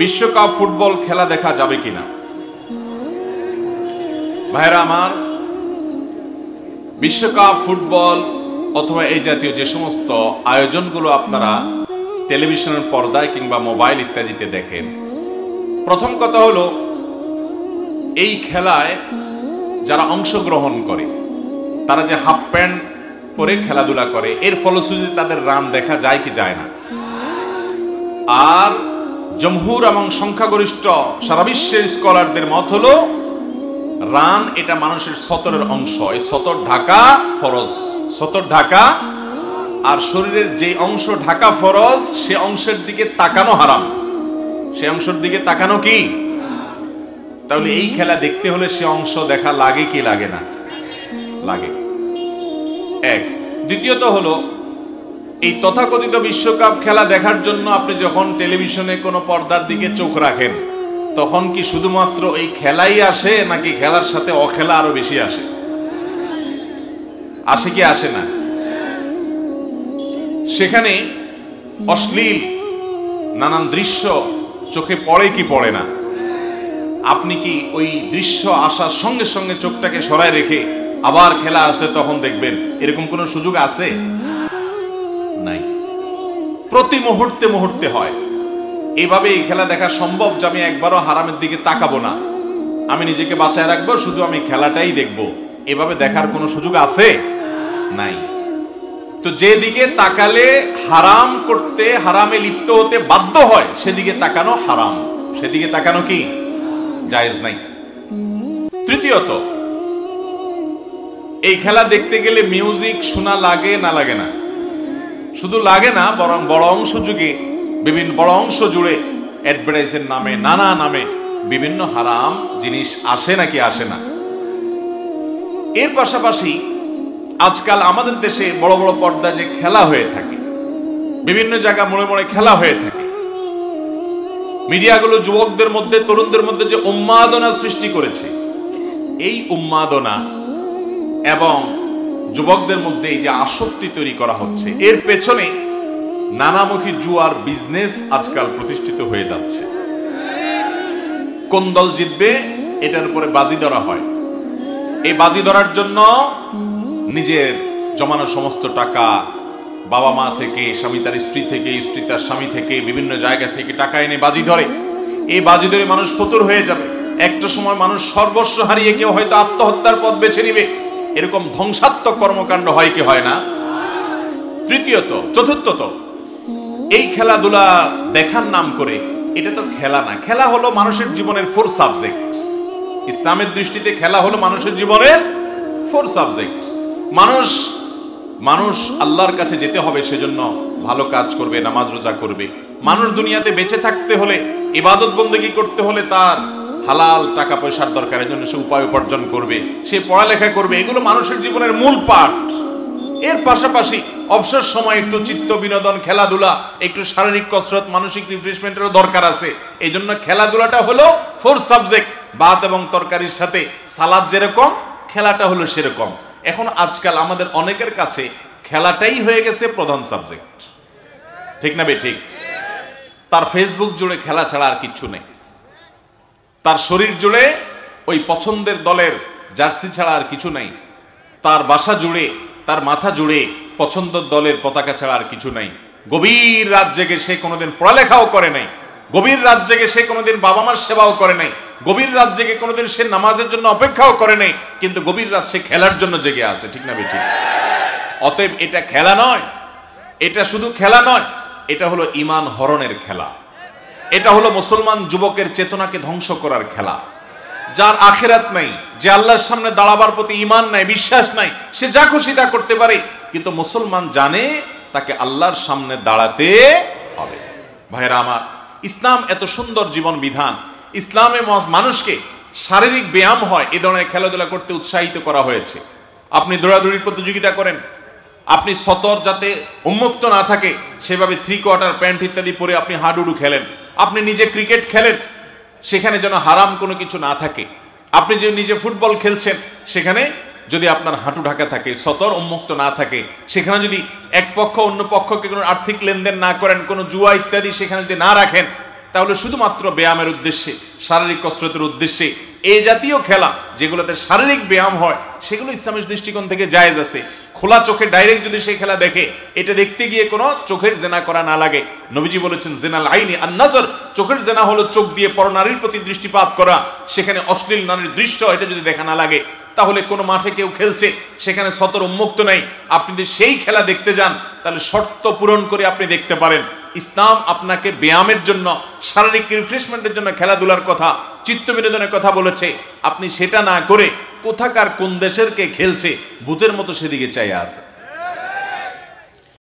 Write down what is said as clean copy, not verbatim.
বিশ্বকাপ ফুটবল খেলা দেখা যাবে কিনা? ভাইরা আমার, বিশ্বকাপ ফুটবল অথবা এই জাতীয় যে সমস্ত আয়োজনগুলো আপনারা টেলিভিশনের পর্দায় কিংবা মোবাইল ইত্যাদিতে দেখেন, প্রথম কথা হলো এই খেলায় যারা অংশগ্রহণ করে তারা যে হাফ প্যান্ট পরে খেলাধুলা করে, এর ফলশ্রুতিতে তাদের রান দেখা যায় কি যায় না। আর জমহুর এবং সংখ্যাগরিষ্ঠ সারা বিশ্বের স্কলারদের মত হলো রান এটা মানুষের সতরের অংশ, এই সতর ঢাকা ফরজ, সতর ঢাকা, আর শরীরের যে অংশ ঢাকা ফরজ সে অংশের দিকে তাকানো হারাম, সে অংশের দিকে তাকানো কি? তাহলে এই খেলা দেখতে হলে সে অংশ দেখা লাগে কি লাগে না? লাগে। এক। দ্বিতীয়ত হলো এই তথাকথিত বিশ্বকাপ খেলা দেখার জন্য আপনি যখন টেলিভিশনে কোনো পর্দার দিকে চোখ রাখেন তখন কি শুধুমাত্র এই খেলাই আসে নাকি খেলার সাথে অখেলা আরো বেশি আসে? আসে কি আসে না? সেখানে অশ্লীল নানান দৃশ্য চোখে পড়ে কি পড়ে না? আপনি কি ওই দৃশ্য আসার সঙ্গে সঙ্গে চোখটাকে সরায় রেখে আবার খেলা আসলে তখন দেখবেন, এরকম কোনো সুযোগ আছে? নাই। প্রতি মুহূর্তে মুহূর্তে হয়। এইভাবে এই খেলা দেখা সম্ভব যে আমি একবারও হারামের দিকে তাকাবো না, আমি নিজেকে বাঁচায় রাখবো, শুধু আমি খেলাটাই দেখবো, এভাবে দেখার কোনো সুযোগ আছে? নাই। তো যেদিকে তাকালে হারাম করতে, হারামে লিপ্ত হতে বাধ্য হয় সেদিকে তাকানো হারাম, সেদিকে তাকানো কি জায়েজ নাই। তৃতীয়ত, এই খেলা দেখতে গেলে মিউজিক শোনা লাগে না লাগে না? শুধু লাগে না, বরং বড় অংশ যুগে বিভিন্ন বড় অংশ জুড়ে অ্যাডভার্টাইজের নামে নানা নামে বিভিন্ন হারাম জিনিস আসে নাকি আসে না? এর পাশাপাশি আজকাল আমাদের দেশে বড় বড় পর্দা যে খেলা হয়ে থাকে, বিভিন্ন জায়গা মোড়ে মোড়ে খেলা হয়ে থাকে, মিডিয়াগুলো যুবকদের মধ্যে, তরুণদের মধ্যে যে উন্মাদনা সৃষ্টি করেছে, এই উন্মাদনা এবং যুবকদের মধ্যে এই যে আসক্তি তৈরি করা হচ্ছে, এর পেছনে নানামুখী জুয়ার বিজনেস আজকাল প্রতিষ্ঠিত হয়ে যাচ্ছে। কোন দল জিতবে এটার উপরে বাজি ধরা হয়। এই বাজি ধরার জন্য নিজের জমানো সমস্ত টাকা, বাবা মা থেকে, স্বামী তার স্ত্রী থেকে, স্ত্রী তার স্বামী থেকে, বিভিন্ন জায়গা থেকে টাকা এনে বাজি ধরে। এই বাজি ধরে মানুষ ফতুর হয়ে যাবে। একটা সময় মানুষ সর্বস্ব হারিয়ে কেউ হয়তো আত্মহত্যার পথ বেছে নিবে। এরকম ধ্বংসাত্মক কর্মকাণ্ড হয় কি হয় না? চতুর্থত, এই খেলাধুলা দেখার নাম করে, এটা তো খেলা না, খেলা হলো মানুষের জীবনের ফোর সাবজেক্ট। ইসলামের দৃষ্টিতে খেলা হলো মানুষের জীবনের ফোর সাবজেক্ট। মানুষ আল্লাহর কাছে যেতে হবে, সেজন্য ভালো কাজ করবে, নামাজ রোজা করবে। মানুষ দুনিয়াতে বেঁচে থাকতে হলে, ইবাদত বন্দেগী করতে হলে তার হালাল টাকা পয়সার দরকারের জন্য সে উপায় উপার্জন করবে, সে পড়ালেখা করবে। এগুলো মানুষের জীবনের মূল পার্ট। এর পাশাপাশি অবসর সময় একটু চিত্ত বিনোদন, খেলাধুলা, একটু শারীরিক কসরত, মানসিক রিফ্রেশমেন্টেরও দরকার আছে। এই জন্য খেলাধুলাটা হলো ফোর সাবজেক্ট। ভাত এবং তরকারির সাথে সালাদ যেরকম, খেলাটা হলো সেরকম। এখন আজকাল আমাদের অনেকের কাছে খেলাটাই হয়ে গেছে প্রধান সাবজেক্ট, ঠিক না ঠিক? তার ফেসবুক জুড়ে খেলা ছাড়া আর কিচ্ছু নেই, তার শরীর জুড়ে ওই পছন্দের দলের জার্সি ছাড়া আর কিছু নেই, তার বাসা জুড়ে, তার মাথা জুড়ে পছন্দের দলের পতাকা ছাড়া আর কিছু নাই। গভীর রাত জেগে সে কোনোদিন পড়ালেখাও করে নাই, গভীর রাত জেগে সে কোনোদিন বাবা মার সেবাও করে নাই, গভীর রাত জেগে কোনোদিন সে নামাজের জন্য অপেক্ষাও করে নাই, কিন্তু গভীর রাত সে খেলার জন্য জেগে আছে, ঠিক না ঠিক? অতএব এটা খেলা নয়, এটা শুধু খেলা নয়, এটা হলো ঈমান হরণের খেলা। এটা হলো মুসলমান যুবকের চেতনাকে ধ্বংস করার খেলা। যার আখিরাত নাই, যে আল্লাহর সামনে দাঁড়াবার প্রতি ঈমান নাই, বিশ্বাস নাই, সে যা খুশি তা করতে পারে, কিন্তু মুসলমান জানে তাকে আল্লাহর সামনে দাঁড়াতে হবে। ভাইরা আমার, ইসলাম এত সুন্দর জীবন বিধান, ইসলামে মানুষকে শারীরিক ব্যায়াম হয়, এ ধরনের খেলাধুলা করতে উৎসাহিত করা হয়েছে। আপনি দৌড়াদৌড়ির প্রতিযোগিতা করেন, আপনি সতর যাতে উন্মুক্ত না থাকে সেভাবে 3/4 প্যান্ট ইত্যাদি পরে আপনি হাডুডু খেলেন, আপনি নিজে ক্রিকেট খেলেন, সেখানে যেন হারাম কোনো কিছু না থাকে। আপনি যে নিজে ফুটবল খেলছেন, সেখানে যদি আপনার হাঁটু ঢাকা থাকে, সতর উন্মুক্ত না থাকে, সেখানে যদি এক পক্ষ অন্য পক্ষকে কোনো আর্থিক লেনদেন না করেন, কোনো জুয়া ইত্যাদি সেখানে যদি না রাখেন, তাহলে শুধুমাত্র ব্যায়ামের উদ্দেশ্যে, শারীরিক কসরতের উদ্দেশ্যে এই জাতীয় খেলা যেগুলোতে শারীরিক ব্যায়াম হয় সেগুলো ইসলামের দৃষ্টিকোণ থেকে জায়েজ আছে। খোলা চোখে ডাইরেক্ট যদি সেই খেলা দেখে, এটা দেখতে গিয়ে কোনো চোখের জেনা করা না লাগে। নবীজি বলেছেন জেনাল আইনি আন নজর, চোখের জেনা হলো চোখ দিয়ে পরনারীর প্রতি দৃষ্টিপাত করা, সেখানে অশ্লীল নারীর দৃশ্য এটা যদি দেখা না লাগে, তাহলে কোনো মাঠে কেউ খেলছে সেখানে সতর উন্মুক্ত নেই, আপনি যদি সেই খেলা দেখতে যান তাহলে শর্ত পূরণ করে আপনি দেখতে পারেন। ইসলাম আপনাকে ব্যায়ামের জন্য, শারীরিক রিফ্রেশমেন্টের জন্য খেলাধুলার কথা, চিত্ত বিনোদনের কথা বলেছে। আপনি সেটা না করে কোথাকার কোন দেশের কে খেলছে ভূতের মতো সেদিকে চাইয়া আছে।